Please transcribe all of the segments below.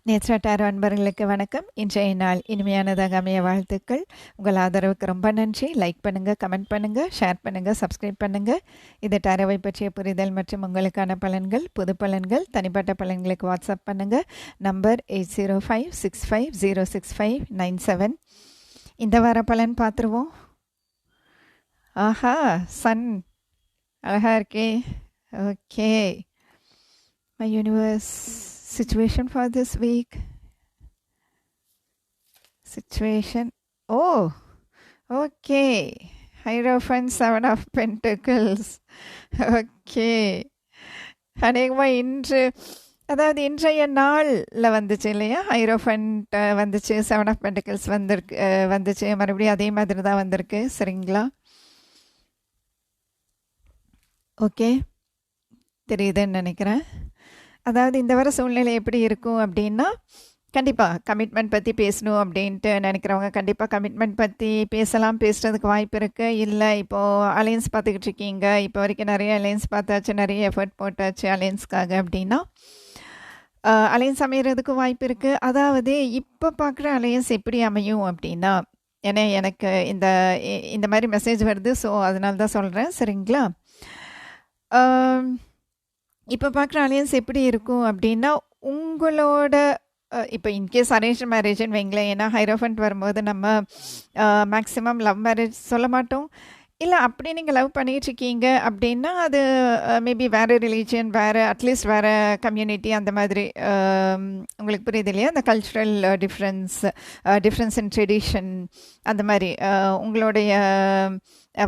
Nethra tarot அன்பர்களுக்கு வணக்கம். இன்றைய நாள் இனிமையானதாக அமைய வாழ்த்துக்கள். உங்கள் ஆதரவுக்கு ரொம்ப நன்றி. லைக் பண்ணுங்கள், கமெண்ட் பண்ணுங்கள், ஷேர் பண்ணுங்கள், சப்ஸ்கிரைப் பண்ணுங்கள். இது டாரோவை பற்றிய புரிதல் மற்றும் உங்களுக்கான பலன்கள், புது பலன்கள், தனிப்பட்ட பலன்களுக்கு வாட்ஸ்அப் பண்ணுங்கள். நம்பர் 8056506597. இந்த வார பலன் பார்த்துருவோம். ஆஹா, சன் அழகா இருக்கே. Okay, my universe situation for this week. Situation. Oh, okay. Hierophant, 7 of Pentacles. Okay. அநேகமாக அதாவது இன்றைய நாளில் வந்துச்சு இல்லையா, ஹைரோஃபண்ட் வந்துச்சு, 7 ஆஃப் பென்டிகிள்ஸ் வந்துச்சு, மறுபடியும் அதே மாதிரி தான் வந்திருக்கு. சரிங்களா? ஓகே, தெரியுதுன்னு நினைக்கிறேன். அதாவது இந்த வர சூழ்நிலை எப்படி இருக்கும் அப்படின்னா, கண்டிப்பாக கமிட்மெண்ட் பற்றி பேசணும் அப்படின்ட்டு நினைக்கிறவங்க கண்டிப்பாக கமிட்மெண்ட் பற்றி பேசலாம், பேசுகிறதுக்கு வாய்ப்பு இருக்குது. இல்லை இப்போது அலையன்ஸ் பார்த்துக்கிட்டு இருக்கீங்க, இப்போ வரைக்கும் நிறைய அலையன்ஸ் பார்த்தாச்சு, நிறைய எஃபர்ட் போட்டாச்சு அலையன்ஸ்க்காக அப்படின்னா அலையன்ஸ் அமைகிறதுக்கு வாய்ப்பு இருக்குது. அதாவது இப்போ பார்க்குற அலையன்ஸ் எப்படி அமையும் அப்படின்னா, ஏன்னா எனக்கு இந்த மாதிரி மெசேஜ் வருது, ஸோ அதனால தான் சொல்கிறேன். சரிங்களா? இப்போ பார்க்குற அலையன்ஸ் எப்படி இருக்கும் அப்படின்னா, உங்களோட இப்போ இன்கேஸ் அரேஞ்ச் மேரேஜ்னு வைங்களேன். ஏன்னா ஹைரோஃபண்ட் வரும்போது நம்ம மேக்ஸிமம் லவ் மேரேஜ் சொல்ல மாட்டோம். இல்லை அப்படி நீங்கள் லவ் பண்ணிகிட்ருக்கீங்க அப்படின்னா அது மேபி வேறு ரிலீஜியன், வேறு அட்லீஸ்ட் வேறு கம்யூனிட்டி, அந்த மாதிரி உங்களுக்கு புரியுது இல்லையா? அந்த கல்ச்சுரல் டிஃப்ரென்ஸ் இன் ட்ரெடிஷன், அந்த மாதிரி உங்களுடைய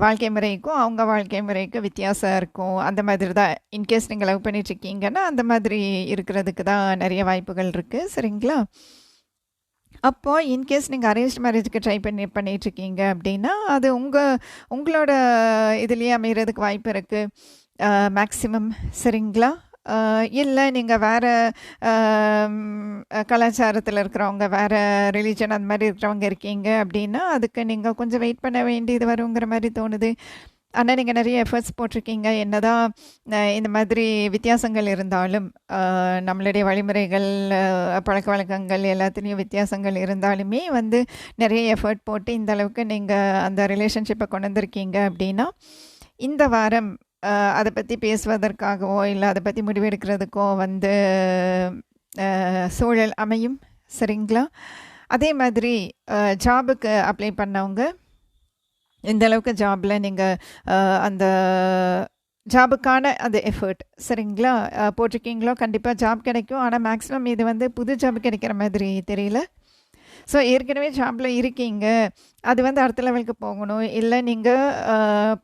வாழ்க்கை முறைக்கும் அவங்க வாழ்க்கை முறைக்கும் வித்தியாசம் இருக்கும். அந்த மாதிரி தான் இன்கேஸ் நீங்கள் லவ் பண்ணிகிட்ருக்கீங்கன்னா அந்த மாதிரி இருக்கிறதுக்கு தான் நிறைய வாய்ப்புகள் இருக்குது. சரிங்களா? அப்போது இன்கேஸ் நீங்கள் அரேஞ்ச் மேரேஜுக்கு ட்ரை பண்ணிகிட்ருக்கீங்க அப்படின்னா அது உங்களோட இதுலேயே அமைகிறதுக்கு வாய்ப்பு இருக்குது மேக்ஸிமம். சரிங்களா? இல்லை நீங்கள் வேறு கலாச்சாரத்தில் இருக்கிறவங்க, வேறு ரிலீஜன் அந்த மாதிரி இருக்கிறவங்க இருக்கீங்க அப்படின்னா அதுக்கு நீங்கள் கொஞ்சம் வெயிட் பண்ண வேண்டியது வருங்கிற மாதிரி தோணுது. ஆனால் நீங்கள் நிறைய எஃபர்ட்ஸ் போட்டிருக்கீங்க. என்னதான் இந்த மாதிரி வித்தியாசங்கள் இருந்தாலும், நம்மளுடைய வழிமுறைகள், பழக்க வழக்கங்கள் எல்லாத்துலேயும் வித்தியாசங்கள் இருந்தாலுமே நிறைய எஃபர்ட் போட்டு இந்த அளவுக்கு நீங்கள் அந்த ரிலேஷன்ஷிப்பை கொண்டு வந்திருக்கீங்க அப்படின்னா இந்த வாரம் அதை பற்றி பேசுவதற்காகவோ இல்லை அதை பற்றி முடிவெடுக்கிறதுக்கோ சூழல் அமையும். சரிங்களா? அதே மாதிரி ஜாபுக்கு அப்ளை பண்ணவங்க, இந்த அளவுக்கு ஜாபில் நீங்கள் அந்த ஜாபுக்கான அந்த எஃபர்ட் சரிங்களா போட்டிருக்கீங்களோ கண்டிப்பாக ஜாப் கிடைக்கும். ஆனால் மேக்ஸிமம் இது புது ஜாப் கிடைக்கிற மாதிரி தெரியல. ஸோ ஏற்கனவே ஜாபில் இருக்கீங்க, அது அடுத்த லெவலுக்கு போகணும், இல்லை நீங்கள்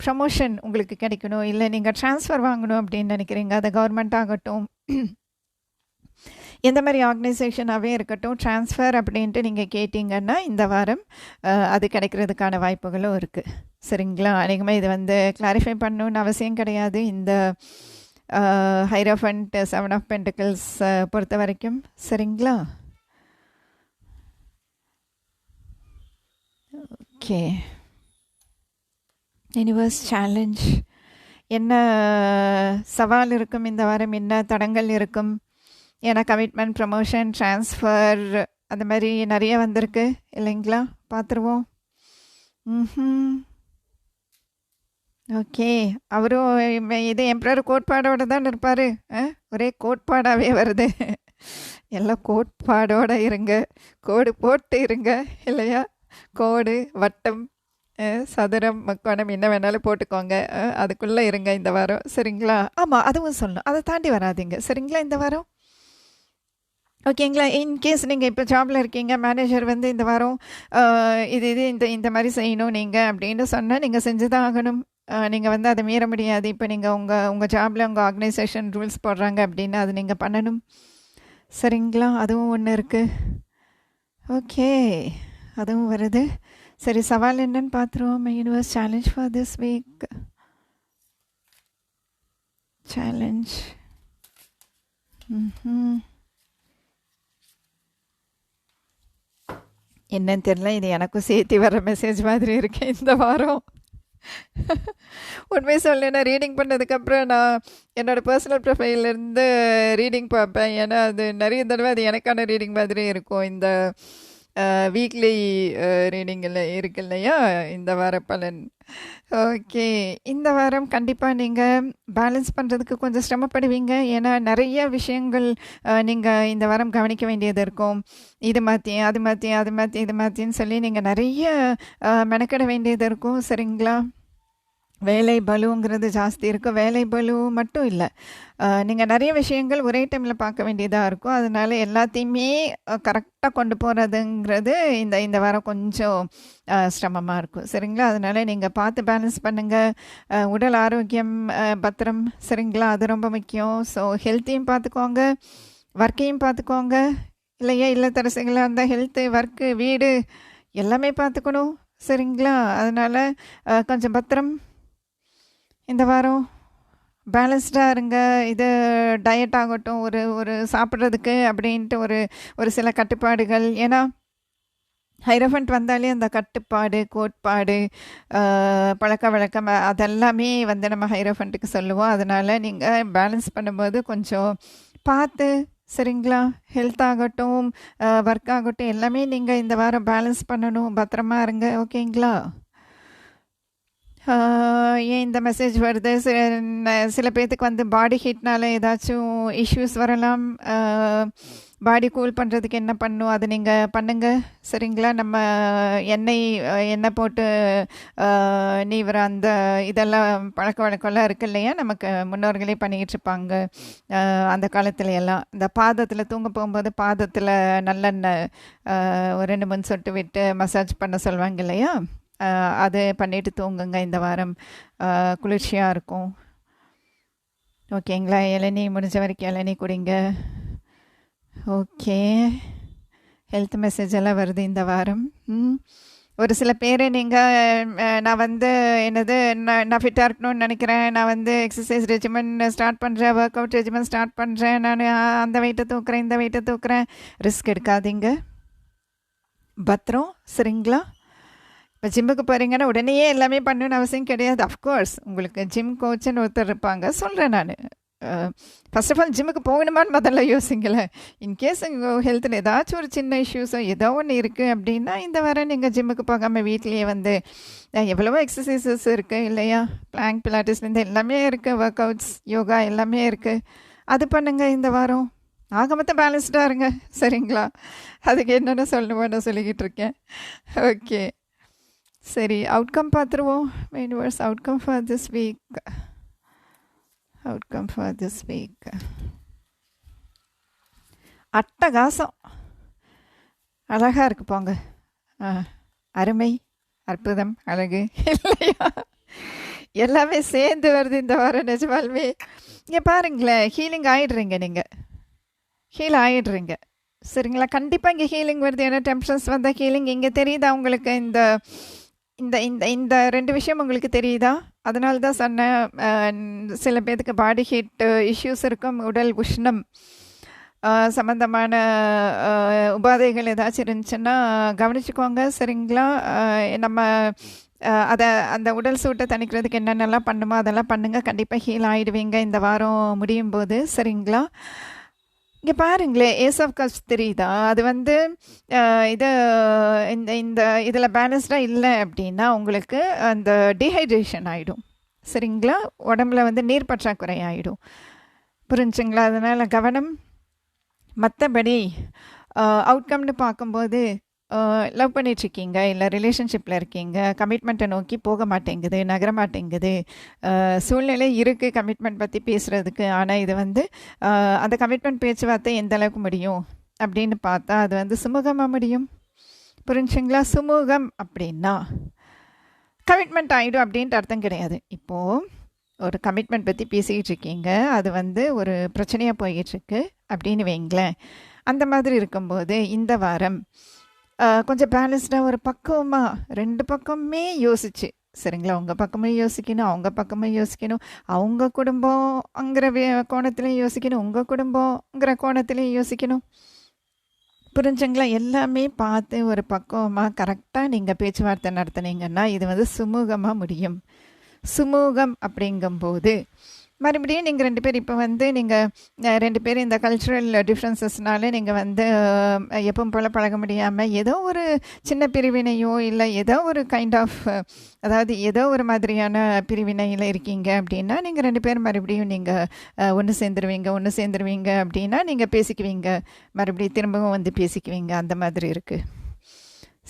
ப்ரமோஷன் உங்களுக்கு கிடைக்கணும், இல்லை நீங்கள் ட்ரான்ஸ்ஃபர் வாங்கணும் அப்படின்னு நினைக்கிறீங்க. அது கவர்மெண்ட் ஆகட்டும், எந்த மாதிரி ஆர்கனைசேஷனாகவே இருக்கட்டும், ட்ரான்ஸ்ஃபர் அப்படின்ட்டு நீங்கள் கேட்டிங்கன்னா இந்த வாரம் அது கிடைக்கிறதுக்கான வாய்ப்புகளும் இருக்குது. சரிங்களா? அநேகமாக இது கிளாரிஃபை பண்ணணுன்னு அவசியம் கிடையாது. இந்த ஹைரோஃபண்ட் 7 ஆஃப் பென்டிகிள்ஸ் பொறுத்த வரைக்கும். சரிங்களா? ஓகே, யூனிவர்ஸ் சேலஞ்ச் என்ன சவால் இருக்கும் இந்த வாரம், என்ன தடங்கள் இருக்கும்? ஏன்னா கமிட்மெண்ட், ப்ரமோஷன், ட்ரான்ஸ்ஃபர் அந்த மாதிரி நிறைய வந்திருக்கு இல்லைங்களா? பார்த்துருவோம். ஓகே, அவரும் இது எம்ப்ரர் கோட்பாடோடு தான் இருப்பார். ஒரே கோட்பாடாகவே வருது. எல்லாம் கோட்பாடோடு இருங்க, கோடு போட்டு இருங்க இல்லையா? கோடு, வட்டம், சதுரம், முக்கோணம் என்ன வேணாலும் போட்டுக்கோங்க, அதுக்குள்ளே இருங்க இந்த வாரம். சரிங்களா? ஆமாம், அதுவும் சொல்லணும், அதை தாண்டி வராதிங்க. சரிங்களா? இந்த வாரம் ஓகேங்களா? இன்கேஸ் நீங்கள் இப்போ ஜாபில் இருக்கீங்க, மேனேஜர் இந்த வாரம் இது இந்த மாதிரி செய்யணும் நீங்கள் அப்படின்னு சொன்னால் நீங்கள் செஞ்சு தான் ஆகணும். நீங்கள் அதை மீற முடியாது. இப்போ நீங்கள் உங்கள் ஜாபில் உங்கள் ஆர்கனைசேஷன் ரூல்ஸ் போடுறாங்க அப்படின்னா அது நீங்கள் பண்ணணும். சரிங்களா? அதுவும் ஒன்று இருக்குது. ஓகே, அதுவும் வருது. சரி, சவால் என்னன்னு பார்த்துருவோம். Universe challenge for this week. Challenge என்னன்னு தெரியல, இது எனக்கும் சேர்த்து வர மெசேஜ் மாதிரி இருக்கு இந்த வாரம். உண்மை சொல்லலைன்னா ரீடிங் பண்ணதுக்கப்புறம் நான் என்னோடய பர்சனல் ப்ரொஃபைல்லேருந்து ரீடிங் பார்ப்பேன். ஏன்னா அது நிறைய தடவை அது எனக்கான ரீடிங் மாதிரி இருக்கும். இந்த வீக்லி ரீடிங்கில் இருக்கு இல்லையா, இந்த வார பலன். ஓகே, இந்த வாரம் கண்டிப்பாக நீங்கள் பேலன்ஸ் பண்ணுறதுக்கு கொஞ்சம் சிரமப்படுவீங்க. ஏன்னா நிறைய விஷயங்கள் நீங்கள் இந்த வாரம் கவனிக்க வேண்டியது இருக்கும். இது மாற்றி அது மாற்றி அது மாற்றி இது மாற்றின்னு சொல்லி நீங்கள் நிறைய மெனக்கிட வேண்டியது இருக்கும். சரிங்களா? வேலை பலுங்கிறது ஜாஸ்தி இருக்கும். வேலை பலு மட்டும் இல்லை, நீங்கள் நிறைய விஷயங்கள் ஒரே டைமில் பார்க்க வேண்டியதாக இருக்கும். அதனால எல்லாத்தையுமே கரெக்டாக கொண்டு போகிறதுங்கிறது இந்த வாரம் கொஞ்சம் சிரமமாக இருக்கும். சரிங்களா? அதனால் நீங்கள் பார்த்து பேலன்ஸ் பண்ணுங்கள். உடல் ஆரோக்கியம் பத்திரம். சரிங்களா? அது ரொம்ப முக்கியம். ஸோ ஹெல்த்தையும் பார்த்துக்கோங்க, ஒர்க்கையும் பார்த்துக்கோங்க. இல்லையா, இல்லத்தரசிகளாக இருந்தால் ஹெல்த்து, ஒர்க்கு, வீடு எல்லாமே பார்த்துக்கணும். சரிங்களா? அதனால் கொஞ்சம் பத்திரம். இந்த வாரம் பேலன்ஸ்டாக இருங்க. இது டயட் ஆகட்டும், ஒரு சாப்பிட்றதுக்கு அப்படின்ட்டு ஒரு சில கட்டுப்பாடுகள். ஏன்னா ஹைரஃபண்ட் வந்தாலே அந்த கட்டுப்பாடு, கோட்பாடு, பழக்க வழக்கம் அதெல்லாமே வந்து நம்ம ஹைரஃபண்ட்டுக்கு சொல்லுவோம். அதனால் நீங்கள் பேலன்ஸ் பண்ணும்போது கொஞ்சம் பார்த்து. சரிங்களா? ஹெல்த் ஆகட்டும், ஒர்க் ஆகட்டும், எல்லாமே நீங்கள் இந்த வாரம் பேலன்ஸ் பண்ணணும். பத்திரமா இருங்க. ஓகேங்களா? ஏன் இந்த மெசேஜ் வருது? சில பேர்த்துக்கு வந்து பாடி ஹீட்னால ஏதாச்சும் இஷ்யூஸ் வரலாம். பாடி கூல் பண்ணுறதுக்கு என்ன பண்ணும், அது நீங்கள் பண்ணுங்கள். சரிங்களா? நம்ம எண்ணெய் போட்டு நீவிர அந்த இதெல்லாம் பழக்க வழக்கம்லாம் இருக்குது இல்லையா, நமக்கு முன்னோர்களே பண்ணிக்கிட்டு இருப்பாங்க அந்த காலத்துல எல்லாம். இந்த பாதத்தில் தூங்க போகும்போது பாதத்தில் நல்லெண்ணெய் ஒரு 2-3 சொட்டு விட்டு மசாஜ் பண்ண சொல்லுவாங்க இல்லையா, அது பண்ணிவிட்டு தூங்குங்க. இந்த வாரம் குளிர்ச்சியாக இருக்கும். ஓகேங்களா? இளநீ முடிஞ்ச வரைக்கும் இளநீ குடிங்க. ஓகே, ஹெல்த் மெசேஜ் எல்லாம் வருது இந்த வாரம். ஒரு சில பேர் நீங்கள் நான் வந்து நான் ஃபிட்டாக இருக்கணும்னு நினைக்கிறேன், நான் வந்து எக்ஸசைஸ் ரெஜிமென் ஸ்டார்ட் பண்ணுறேன், ஒர்க் அவுட் ரெஜிமென் ஸ்டார்ட் பண்ணுறேன், நான் அந்த வெயிட்டை தூக்குறேன், இந்த வெயிட்டை தூக்குறேன். ரிஸ்க் எடுக்காதீங்க, பத்திரம். சரிங்களா? இப்போ ஜிம்முக்கு போகிறீங்கன்னா உடனே எல்லாமே பண்ணணும்னு அவசியம் கிடையாது. அஃப்கோர்ஸ் உங்களுக்கு ஜிம் கோச்சுன்னு ஒருத்தர் இருப்பாங்க. சொல்கிறேன் நான், ஃபர்ஸ்ட் ஆஃப் ஆல் ஜிம்முக்கு போகணுமான்னு முதல்ல யோசிங்களேன். இன்கேஸ் உங்கள் ஹெல்த்தில் ஏதாச்சும் ஒரு சின்ன இஷ்யூஸோ ஏதோ ஒன்று இருக்குது அப்படின்னா இந்த வாரம் நீங்கள் ஜிம்முக்கு போகாமல் வீட்லேயே வந்து எவ்வளவோ எக்ஸசைசஸ் இருக்குது இல்லையா, பிளாங்க், பிலாட்டிஸ்லேருந்து எல்லாமே இருக்குது, ஒர்க் அவுட்ஸ், யோகா எல்லாமே இருக்குது. அது பண்ணுங்கள் இந்த வாரம். ஆக மொத்தம் பேலன்ஸ்டாக இருங்க. சரிங்களா? அதுக்கு என்னென்ன சொல்லணுமோ நான் சொல்லிக்கிட்டு இருக்கேன். ஓகே, சரி, அவுட்கம் பார்த்துருவோம். Universe outcome for this week. Outcome for this week அட்டகாசம், அழகாக இருக்கு போங்க. அருமை, அற்புதம், அழகு இல்லையா, எல்லாமே சேர்ந்து வருது இந்த வாரம். நிஜமாலுமே இங்கே பாருங்களேன், ஹீலிங் ஆகிடுறீங்க, நீங்கள் ஹீல் ஆகிடுறீங்க. சரிங்களா? கண்டிப்பாக இங்கே ஹீலிங் வருது. ஏன்னா டெம்ப்ஷன்ஸ் வந்தால் ஹீலிங் இங்கே தெரியுதா உங்களுக்கு? இந்த இந்த இந்த இந்த 2 விஷயம் உங்களுக்கு தெரியுதா? அதனால தான் சொன்னேன், சில பேருக்கு பாடி ஹீட் இஷ்யூஸ் இருக்கும், உடல் உஷ்ணம் சம்மந்தமான உபாதைகள் ஏதாச்சும் இருந்துச்சுன்னா கவனிச்சுக்கோங்க. சரிங்களா? நம்ம அதை அந்த உடல் சூட்டை தணிக்கிறதுக்கு என்னென்னலாம் பண்ணுமோ அதெல்லாம் பண்ணுங்கள். கண்டிப்பாக ஹீல் ஆகிடுவீங்க இந்த வாரம் முடியும் போது. சரிங்களா? இங்கே பாருங்களேன், ஏஸ் ஆஃப் கப்ஸ் தெரியுதா? அது வந்து இது இந்த இதில் பேலன்ஸ்டாக இல்லை அப்படின்னா உங்களுக்கு அந்த டீஹைட்ரேஷன் ஆகிடும். சரிங்களா? உடம்புல வந்து நீர் பற்றாக்குறை ஆகிடும். புரிஞ்சுங்களா? அதனால் கவனம். மற்றபடி அவுட்கம்னு பார்க்கும்போது லவ் பண்ணிகிட்ருக்கீங்க, இல்லை ரிலேஷன்ஷிப்பில் இருக்கீங்க, கமிட்மெண்ட்டை நோக்கி போக மாட்டேங்குது, நகர மாட்டேங்குது, சூழ்நிலை இருக்குது கமிட்மெண்ட் பற்றி பேசுகிறதுக்கு. ஆனால் இது வந்து அந்த கமிட்மெண்ட் பேச்சுவார்த்தை எந்த அளவுக்கு முடியும் அப்படின்னு பார்த்தா அது வந்து சுமூகமாக முடியும். புரிஞ்சுங்களா? சுமூகம் அப்படின்னா கமிட்மெண்ட் ஆகிடும் அப்படின்ட்டு அர்த்தம் கிடையாது. இப்போது ஒரு கமிட்மெண்ட் பற்றி பேசிக்கிட்டு இருக்கீங்க, அது வந்து ஒரு பிரச்சனையாக போய்கிட்டுருக்கு அப்படின்னு வைங்களேன். அந்த மாதிரி இருக்கும்போது இந்த வாரம் கொஞ்சம் பேலன்ஸ்டாக, ஒரு பக்குவமாக 2 பக்கமே யோசிச்சு. சரிங்களா? உங்கள் பக்கமும் யோசிக்கணும், அவங்க பக்கமும் யோசிக்கணும், அவங்க குடும்பங்கிற கோணத்துலேயும் யோசிக்கணும், உங்கள் குடும்பங்கிற கோணத்துலேயும் யோசிக்கணும். புரிஞ்சுங்களா? எல்லாமே பார்த்து ஒரு பக்குவமாக கரெக்டாக நீங்கள் பேச்சுவார்த்தை நடத்துனீங்கன்னா இது வந்து சுமூகமாக முடியும். சுமூகம் அப்படிங்கும்போது மறுபடியும் நீங்கள் 2 பேர் இப்போ வந்து நீங்கள் 2 பேர் இந்த கல்ச்சுரல் டிஃப்ரென்சஸ்னால நீங்கள் வந்து எப்பவும் போல் பழக முடியாமல் ஏதோ ஒரு சின்ன பிரிவினையோ இல்லை ஏதோ ஒரு கைண்ட் ஆஃப் அதாவது ஏதோ ஒரு மாதிரியான பிரிவினையில் இருக்கீங்க அப்படின்னா நீங்கள் 2 பேர் மறுபடியும் நீங்கள் ஒன்று சேர்ந்துருவீங்க அப்படின்னா நீங்கள் பேசிக்குவீங்க, மறுபடியும் திரும்பவும் வந்து பேசிக்குவீங்க, அந்த மாதிரி இருக்குது.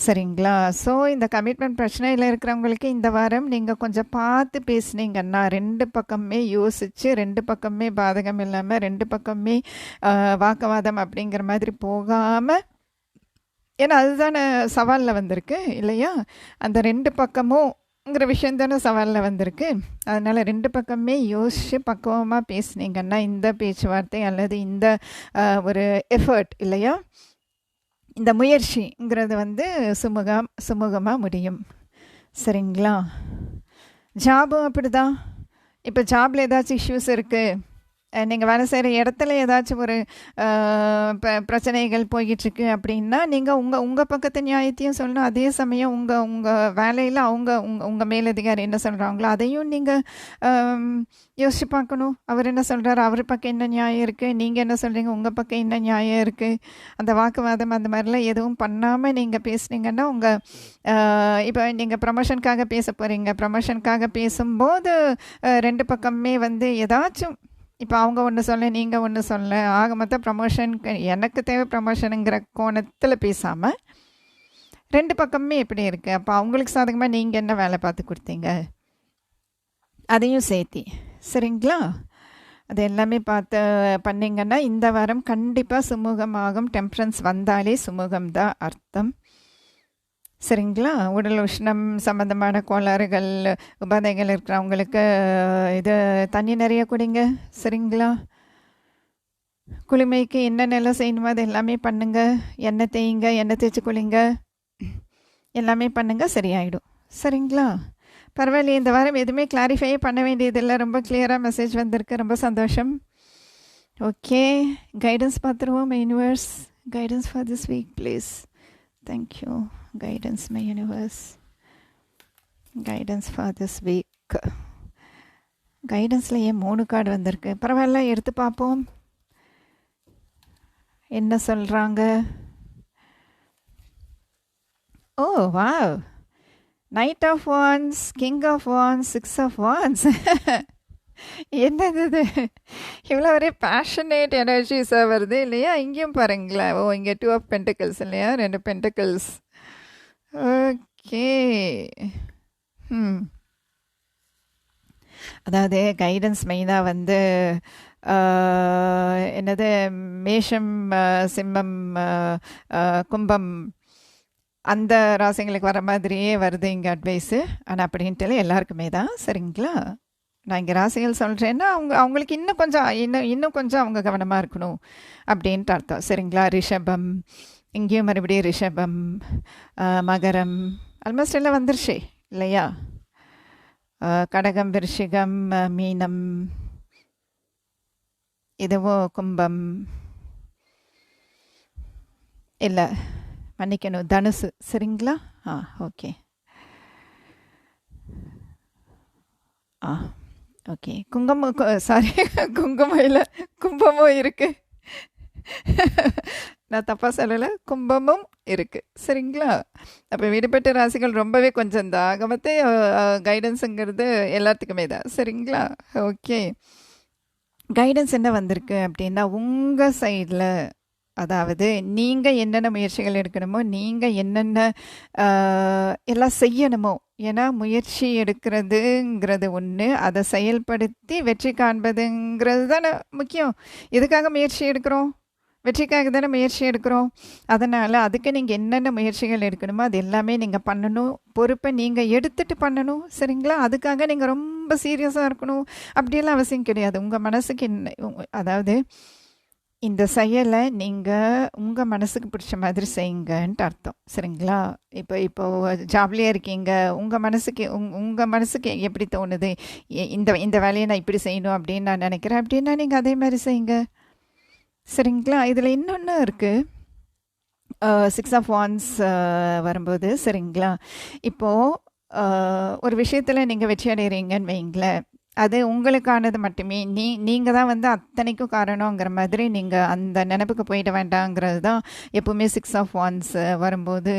சரிங்களா? ஸோ இந்த கமிட்மெண்ட் பிரச்சனையில் இருக்கிறவங்களுக்கு இந்த வாரம் நீங்கள் கொஞ்சம் பார்த்து பேசுனீங்கன்னா 2 பக்கமே யோசித்து 2 பக்கமே பாதகம் இல்லாமல் 2 பக்கமே வாக்குவாதம் அப்படிங்கிற மாதிரி போகாமல், ஏன்னா அதுதானே சவாலில் வந்திருக்கு இல்லையா? அந்த 2 பக்கமும்ங்கிற விஷயம் தானே சவாலில் வந்திருக்கு. அதனால் 2 பக்கமே யோசித்து பக்குவமாக பேசுனீங்கன்னா இந்த பேச்சுவார்த்தை அல்லது இந்த ஒரு எஃபர்ட் இல்லையா, இந்த முயற்சிங்கிறது வந்து சுமூகமாக முடியும். சரிங்களா? ஜாபும் அப்படி தான். இப்போ ஜாபில் ஏதாச்சும் இஷ்யூஸ் இருக்குது, நீங்கள் வேலை செய்கிற இடத்துல ஏதாச்சும் ஒரு பிரச்சனைகள் போய்கிட்டுருக்கு அப்படின்னா நீங்கள் உங்கள் பக்கத்து நியாயத்தையும் சொல்லணும். அதே சமயம் உங்கள் வேலையில் உங்கள் மேலதிகாரி என்ன சொல்கிறாங்களோ அதையும் நீங்கள் யோசிச்சு பார்க்கணும். அவர் என்ன சொல்கிறார், அவர் பக்கம் என்ன நியாயம் இருக்குது, நீங்கள் என்ன சொல்கிறீங்க, உங்கள் பக்கம் என்ன நியாயம் இருக்குது. அந்த வாக்குவாதம் அந்த மாதிரிலாம் எதுவும் பண்ணாமல் நீங்கள் பேசுனீங்கன்னா உங்கள் இப்போ நீங்கள் ப்ரமோஷனுக்காக பேச போகிறீங்க. ப்ரமோஷனுக்காக பேசும்போது 2 பக்கமே வந்து ஏதாச்சும், இப்போ அவங்க ஒன்று சொல்ல நீங்கள் ஒன்று சொல்ல, ஆக மொத்தம் ப்ரமோஷனுக்கு எனக்கு தேவை ப்ரமோஷனுங்கிற கோணத்தில் பேசாமல் 2 பக்கமே எப்படி இருக்குது, அப்போ அவங்களுக்கு சாதகமாக நீங்கள் என்ன வேலை பார்த்து கொடுத்தீங்க அதையும் சேர்த்தி. சரிங்களா? அது எல்லாமே பார்த்து பண்ணிங்கன்னா இந்த வாரம் கண்டிப்பாக சுமூகமாகும். டெம்பரன்ஸ் வந்தாலே சுமூகம்தான் அர்த்தம். சரிங்களா? உடல் உஷ்ணம் சம்மந்தமான கோளாறுகள் உபாதைகள் இருக்கிறவங்களுக்கு இது தண்ணி நிறைய குடிங்க. சரிங்களா? குளுமைக்கு என்னென்னலாம் செய்யணுமோ அது எல்லாமே பண்ணுங்க. எண்ணெய் தேய்ங்க, எண்ணெய் தேய்ச்சி குளிங்க, எல்லாமே பண்ணுங்க, சரியாயிடும். சரிங்களா? பரவாயில்லையே, இந்த வாரம் எதுவுமே கிளாரிஃபையே பண்ண வேண்டியதில்லை, ரொம்ப கிளியராக மெசேஜ் வந்திருக்கு, ரொம்ப சந்தோஷம். ஓகே, கைடன்ஸ் பார்த்துருவோம். Universe guidance for this week please. Thank you. Guidance, my universe. Guidance for this week. கைடன்ஸில் ஏன் 3 கார்டு வந்திருக்கு? பரவாயில்ல, எடுத்து பார்ப்போம் என்ன சொல்கிறாங்க. Oh wow, knight of wands, king of wands, 6 of wands. என்னது இது, இவ்வளோ ஒரே பேஷனேட் எனர்ஜிஸாக வருது இல்லையா? இங்கேயும் பாருங்களேன். ஓ, இங்கே 2 ஆஃப் பென்டிகல்ஸ் இல்லையா, 2 பென்டிகல்ஸ். ஓகே. அதாவது கைடன்ஸ் மெயினாக வந்து என்னது மேஷம், சிம்மம், கும்பம் அந்த ராசிங்களுக்கு வர மாதிரியே வருது இங்கே அட்வைஸு. ஆனால் அப்படின்ட்டு எல்லாருக்குமே தான். சரிங்களா? நான் இங்கே ராசிகள் சொல்கிறேன்னா அவங்களுக்கு இன்னும் கொஞ்சம் அவங்க கவனமாக இருக்கணும் அப்படின்ட்டு அர்த்தம். சரிங்களா? ரிஷபம், இங்கேயும் மறுபடியும் ரிஷபம், மகரம், ஆல்மோஸ்ட் எல்லாம் வந்துருச்சு இல்லையா? கடகம், விருஷிகம், மீனம், இதுவோ கும்பம், இல்லை மன்னிக்கணும், தனுசு. சரிங்களா? ஓகே. ஓகே, குங்குமம் இல்லை, கும்பமும் இருக்குது. நான் தப்பாக சொல்லலை, கும்பமும் இருக்குது. சரிங்களா? அப்போ விடுபட்ட ராசிகள் ரொம்பவே கொஞ்சம் தான். ஆகமத்தே கைடன்ஸுங்கிறது எல்லாத்துக்குமே தான். சரிங்களா? ஓகே, கைடன்ஸ் என்ன வந்திருக்கு அப்படின்னா, உங்கள் சைடில் அதாவது நீங்கள் என்னென்ன முயற்சிகள் எடுக்கணுமோ, நீங்கள் என்னென்ன எல்லாம் செய்யணுமோ. ஏன்னா முயற்சி எடுக்கிறதுங்கிறது ஒன்று, அதை செயல்படுத்தி வெற்றி காண்பதுங்கிறது தானே முக்கியம். எதுக்காக முயற்சி எடுக்கிறோம்? வெற்றிக்காக தானே முயற்சி எடுக்கிறோம். அதனால் அதுக்கு நீங்கள் என்னென்ன முயற்சிகள் எடுக்கணுமோ அது எல்லாமே நீங்கள் பண்ணணும். பொறுப்பை நீங்கள் எடுத்துகிட்டு பண்ணணும். சரிங்களா? அதுக்காக நீங்கள் ரொம்ப சீரியஸாக இருக்கணும் அப்படியெல்லாம் அவசியம் கிடையாது. உங்கள் மனசுக்கு அதாவது இந்த செயலை நீங்கள் உங்கள் மனசுக்கு பிடிச்ச மாதிரி செய்யுங்கன்ட்டு அர்த்தம். சரிங்களா? இப்போ ஜாப்லேயே இருக்கீங்க, உங்கள் மனசுக்கு எப்படி தோணுது, இந்த வேலையை நான் இப்படி செய்யணும் அப்படின்னு நான் நினைக்கிறேன் அப்படின்னா நீங்கள் அதே மாதிரி செய்யுங்க. சரிங்களா? இதில் இன்னொன்று இருக்குது, 6 ஆஃப் வான்ஸ் வரும்போது. சரிங்களா? இப்போது ஒரு விஷயத்தில் நீங்கள் வெற்றி அடைகிறீங்கன்னு வைங்களேன், அது உங்களுக்கானது மட்டுமே. நீங்கள் தான் வந்து அத்தனைக்கும் காரணங்கிற மாதிரி நீங்கள் அந்த நினைப்புக்கு போயிட வேண்டாங்கிறது தான் எப்போவுமே 6 ஆஃப் ஒன்ஸ் வரும்போது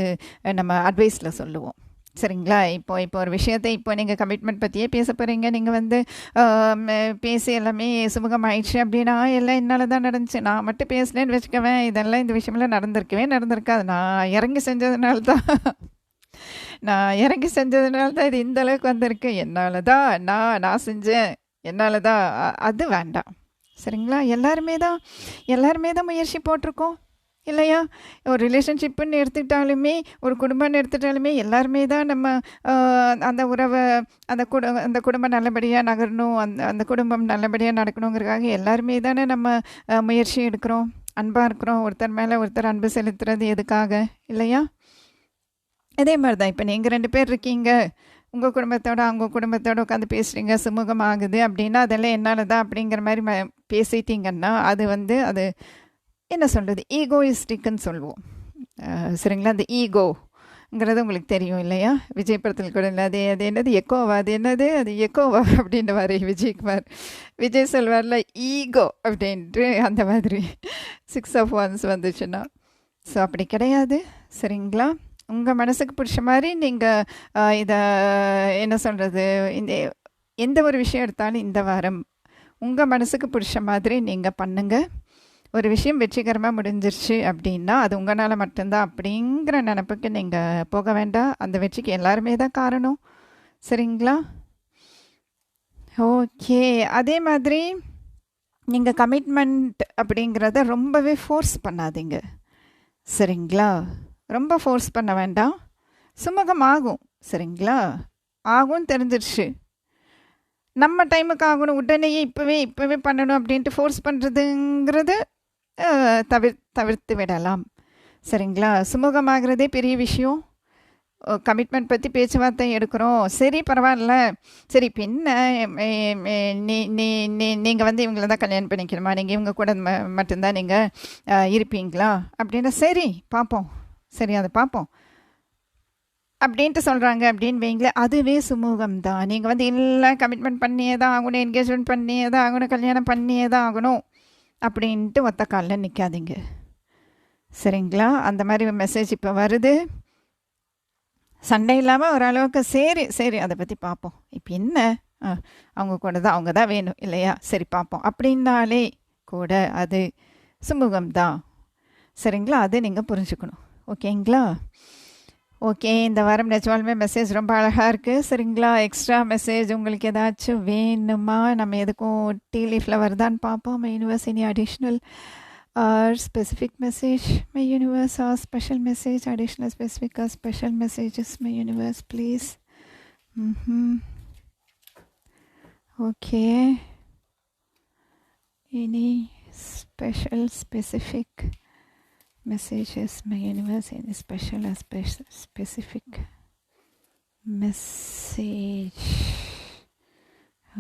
நம்ம அட்வைஸில் சொல்லுவோம். சரிங்களா? இப்போ ஒரு விஷயத்தை இப்போ நீங்கள் கமிட்மெண்ட் பற்றியே பேச போகிறீங்க. நீங்கள் வந்து பேசி எல்லாமே சுமூகமாயிடுச்சு அப்படின்னா, எல்லாம் என்னால் தான் நடந்துச்சு, நான் மட்டும் பேசினேன்னு வச்சுக்கவேன், இதெல்லாம் இந்த விஷயமெல்லாம் நடந்திருக்காது. நான் இறங்கி செஞ்சதுனால தான் இது இந்த அளவுக்கு வந்திருக்கு. என்னால் தான் நான் செஞ்சேன், என்னால் தான். அது வேண்டாம். சரிங்களா? எல்லாருமே தான் முயற்சி போட்டிருக்கோம் இல்லையா? ஒரு ரிலேஷன்ஷிப்புன்னு எடுத்துக்கிட்டாலுமே, ஒரு குடும்பம்னு எடுத்துட்டாலுமே, எல்லாருமே தான் நம்ம அந்த உறவை, அந்த குடும்பம் நல்லபடியாக நகரணும், அந்த குடும்பம் நல்லபடியாக நடக்கணுங்கிறதுக்காக எல்லாருமே தானே நம்ம முயற்சி எடுக்கிறோம். அன்பாக இருக்கிறோம், ஒருத்தர் மேலே ஒருத்தர் அன்பு செலுத்துறது எதுக்காக இல்லையா? அதே மாதிரி தான் இப்போ நீங்கள் 2 பேர் இருக்கீங்க, உங்கள் குடும்பத்தோட அவங்க குடும்பத்தோடு உட்காந்து பேசுகிறீங்க, சுமூகமாகுது அப்படின்னா அதெல்லாம் என்னால் தான் அப்படிங்கிற மாதிரி பேசிட்டீங்கன்னா, அது என்ன சொல்கிறது, ஈகோயிஸ்டிக்குன்னு சொல்லுவோம். சரிங்களா? அந்த ஈகோங்கிறது உங்களுக்கு தெரியும் இல்லையா? விஜய் படத்தில் கூட இல்லை, அது என்னது எக்கோவா, அது எக்கோவா அப்படின்ற மாதிரி விஜய் சொல்வார்ல, ஈகோ அப்படின்ட்டு. அந்த மாதிரி 6 ஆஃப் ஒன்ஸ் வந்துச்சுன்னா, ஸோ அப்படி கிடையாது. சரிங்களா? உங்கள் மனசுக்கு பிடிச்ச மாதிரி நீங்கள் இதை என்ன சொல்கிறது, எந்த ஒரு விஷயம் எடுத்தாலும் இந்த வாரம் உங்கள் மனசுக்கு பிடிச்ச மாதிரி நீங்கள் பண்ணுங்கள். ஒரு விஷயம் வெற்றிகரமாக முடிஞ்சிருச்சு அப்படின்னா அது உங்களால் மட்டும்தான் அப்படிங்கிற நினப்புக்கு நீங்கள் போக வேண்டாம். அந்த வெற்றிக்கு எல்லாருமே தான் காரணம். சரிங்களா? ஓகே. அதே மாதிரி நீங்கள் கமிட்மெண்ட் அப்படிங்கிறத ரொம்பவே ஃபோர்ஸ் பண்ணாதீங்க. சரிங்களா? ரொம்ப ஃபோர்ஸ் பண்ண வேண்டாம். சுமூகமாகும். சரிங்களா? ஆகும்னு தெரிஞ்சிருச்சு, நம்ம டைமுக்கு ஆகணும், உடனேயே இப்போவே பண்ணணும் அப்படின்ட்டு ஃபோர்ஸ் பண்ணுறதுங்கிறது தவிர்த்து விடலாம். சரிங்களா? சுமூகமாகிறதே பெரிய விஷயம். கமிட்மெண்ட் பற்றி பேச்சுவார்த்தை எடுக்கிறோம், சரி பரவாயில்ல, சரி இப்போ என்ன, நீங்கள் வந்து இவங்கள தான் கல்யாணம் பண்ணிக்கணுமா, நீங்கள் இவங்க கூட மட்டும்தான் நீங்கள் இருப்பீங்களா அப்படின்னா, சரி பார்ப்போம், சரி அதை பார்ப்போம் அப்படின்ட்டு சொல்கிறாங்க அப்படின்னு வைங்களேன், அதுவே சுமூகம் தான். நீங்கள் வந்து இல்லை கமிட்மெண்ட் பண்ணியே தான் ஆகணும், என்கேஜ்மெண்ட் பண்ணியே தான் ஆகணும், கல்யாணம் பண்ணியே தான் ஆகணும் அப்படின்ட்டு ஒத்த காலில் நிற்காதீங்க. சரிங்களா? அந்த மாதிரி மெசேஜ் இப்போ வருது. சண்டை இல்லாமல் ஓரளவுக்கு சரி அதை பற்றி பார்ப்போம், இப்போ என்ன, அவங்க கூட தான், அவங்க தான் வேணும் இல்லையா, சரி பார்ப்போம் அப்படின்னாலே கூட அது சுமூகம்தான். சரிங்களா? அது நீங்கள் புரிஞ்சுக்கணும். ஓகேங்களா? ஓகே. இந்த வாரம் நிஜமாலுமே மெசேஜ் ரொம்ப அழகாக இருக்குது. சரிங்களா? எக்ஸ்ட்ரா மெசேஜ் உங்களுக்கு ஏதாச்சும் வேணுமா? நம்ம எதுக்கும் டீ லீஃபில் வருதான்னு பார்ப்போம். My universe any additional or specific message, my universe or special message, additional specific or special messages, my universe please. Okay. Any special specific messages, my universe, any special or specific message.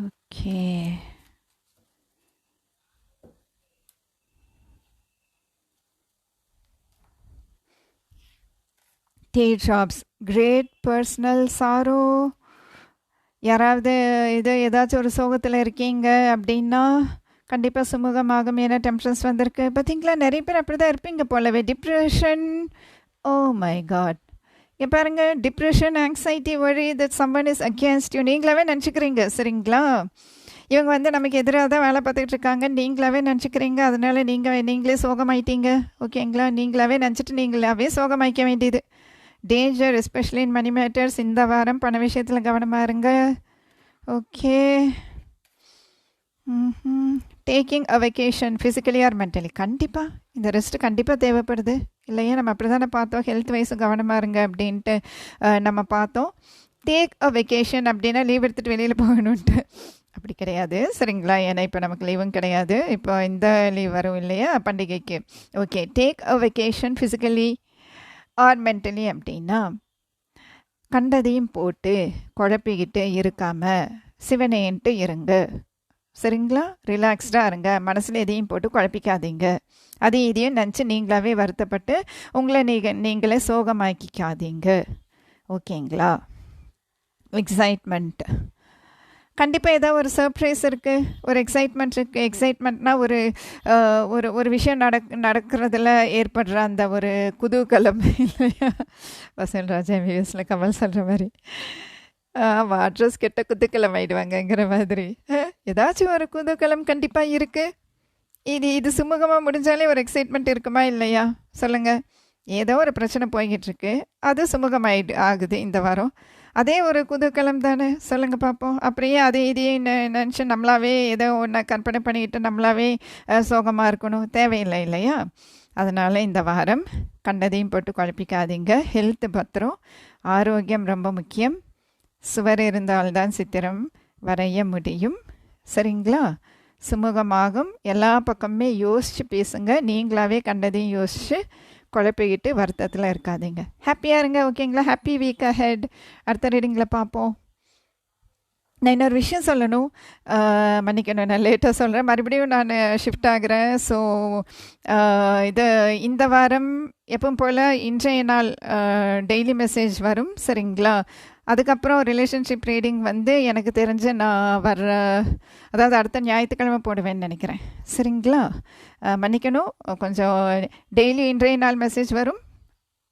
Okay. Teardrops, great personal sorrow. யாராவது ஏதாச்சும் ஒரு சோகத்தில் இருக்கீங்க அப்படின்னா கண்டிப்பாக சுமூகமாகும். ஏன்னா டெம்ப்ரன்ஸ் வந்திருக்கு பார்த்தீங்களா? நிறைய பேர் அப்படி தான் இருப்பீங்க போலவே. டிப்ரெஷன், ஓ மை காட், இங்கே பாருங்கள், depression, anxiety, worry, that someone is against you நீங்களாவே நினச்சிக்கிறீங்க. சரிங்களா? இவங்க வந்து நமக்கு எதிராக தான் வேலை பார்த்துக்கிட்டு இருக்காங்க நீங்களாவே நினச்சிக்கிறீங்க. அதனால நீங்களே சோகமாயிட்டீங்க. ஓகேங்களா? நீங்களாவே நினச்சிட்டு நீங்களாவே சோகமாய்க்க வேண்டியது. Danger, especially in money matters. இந்த வாரம் பண விஷயத்தில் கவனமாக இருங்க. Okay. Taking a vacation physically or mentally. கண்டிப்பாக இந்த ரெஸ்ட்டு கண்டிப்பாக தேவைப்படுது இல்லையா? நம்ம அப்படி தானே பார்த்தோம், ஹெல்த் வைஸும் கவனமாக இருங்க அப்படின்ட்டு நம்ம பார்த்தோம். டேக் அ வெக்கேஷன் அப்படின்னா லீவ் எடுத்துகிட்டு வெளியில் போகணுன்ட்டு அப்படி கிடையாது. சரிங்களா? ஏன்னா இப்போ நமக்கு லீவும் கிடையாது, இப்போ இந்த லீவ் வரும் இல்லையா பண்டிகைக்கு. Okay. Take a vacation physically or mentally அப்படின்னா கண்டதையும் போட்டு குழப்பிக்கிட்டு இருக்காமல் சிவனேன்ட்டு இருங்க. சரிங்களா? ரிலாக்ஸ்டாக இருங்க. மனசில் எதையும் போட்டு குழப்பிக்காதீங்க. இதையும் நினச்சி நீங்களாவே வருத்தப்பட்டு உங்களை நீங்களே சோகமாக்கிக்காதீங்க. ஓகேங்களா? எக்ஸைட்மெண்ட். கண்டிப்பாக ஏதோ ஒரு சர்ப்ரைஸ் இருக்குது, ஒரு எக்ஸைட்மெண்ட் இருக்குது. எக்ஸைட்மெண்ட்னா ஒரு ஒரு ஒரு விஷயம் நடக்கிறதுல ஏற்படுற அந்த ஒரு குதூகலம் இல்லையா? வசல் ராஜா எம்பிபிஎஸ்ல கமல் சொல்கிற மாதிரி ஆமாம், அட்ரஸ் கெட்ட குதூகலம் ஆயிடுவாங்கங்கிற மாதிரி ஏதாச்சும் ஒரு குதூகலம் கண்டிப்பாக இருக்குது. இது சுமூகமாக முடிஞ்சாலே ஒரு எக்ஸைட்மெண்ட் இருக்குமா இல்லையா சொல்லுங்கள்? ஏதோ ஒரு பிரச்சனை போய்கிட்டு இருக்கு, அது ஆகுது இந்த வாரம். அதே ஒரு குதூகலம் தானே, சொல்லுங்கள் பார்ப்போம். அப்படியே அதே இதையே நினச்சி நம்மளாவே ஏதோ ஒன்று கற்பனை பண்ணிக்கிட்டு நம்மளாவே சோகமாக இருக்கணும், தேவையில்லை இல்லையா? அதனால் இந்த வாரம் கண்டதையும் போட்டு குழப்பிக்காதீங்க. ஹெல்த் பத்திரம், ஆரோக்கியம் ரொம்ப முக்கியம். சுவர் இருந்தால்தான் சித்திரம் வரைய முடியும், சரிங்களா? சுமூகமாகும். எல்லா பக்கமுமே யோசித்து பேசுங்க. நீங்களாவே கண்டதையும் யோசித்து குழப்பிக்கிட்டு வருத்தத்தில் இருக்காதீங்க. ஹாப்பியாக இருங்க, ஓகேங்களா? Happy week ahead. அடுத்த ரீடிங்கில் பார்ப்போம். நான் இன்னொரு விஷயம் சொல்லணும், மன்னிக்கணும், நான் லேட்டாக சொல்கிறேன். மறுபடியும் நான் ஷிஃப்ட் ஆகிறேன். ஸோ இந்த வாரம் எப்பவும் போல் இன்றைய நாள் டெய்லி மெசேஜ் வரும், சரிங்களா? அதுக்கப்புறம் ரிலேஷன்ஷிப் ரீடிங் எனக்கு தெரிஞ்சு நான் அதாவது அடுத்த ஞாயிற்றுக்கிழமை போடுவேன்னு நினைக்கிறேன், சரிங்களா? மன்னிக்கணும், கொஞ்சம் டெய்லி இன்றைய நாள் மெசேஜ் வரும்.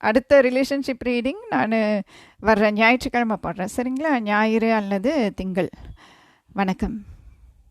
அடுத்த ரிலேஷன்ஷிப் ரீடிங் நான் வர்ற ஞாயிற்றுக்கிழமை போடுறேன், சரிங்களா? ஞாயிறு அல்லது திங்கள். வணக்கம்.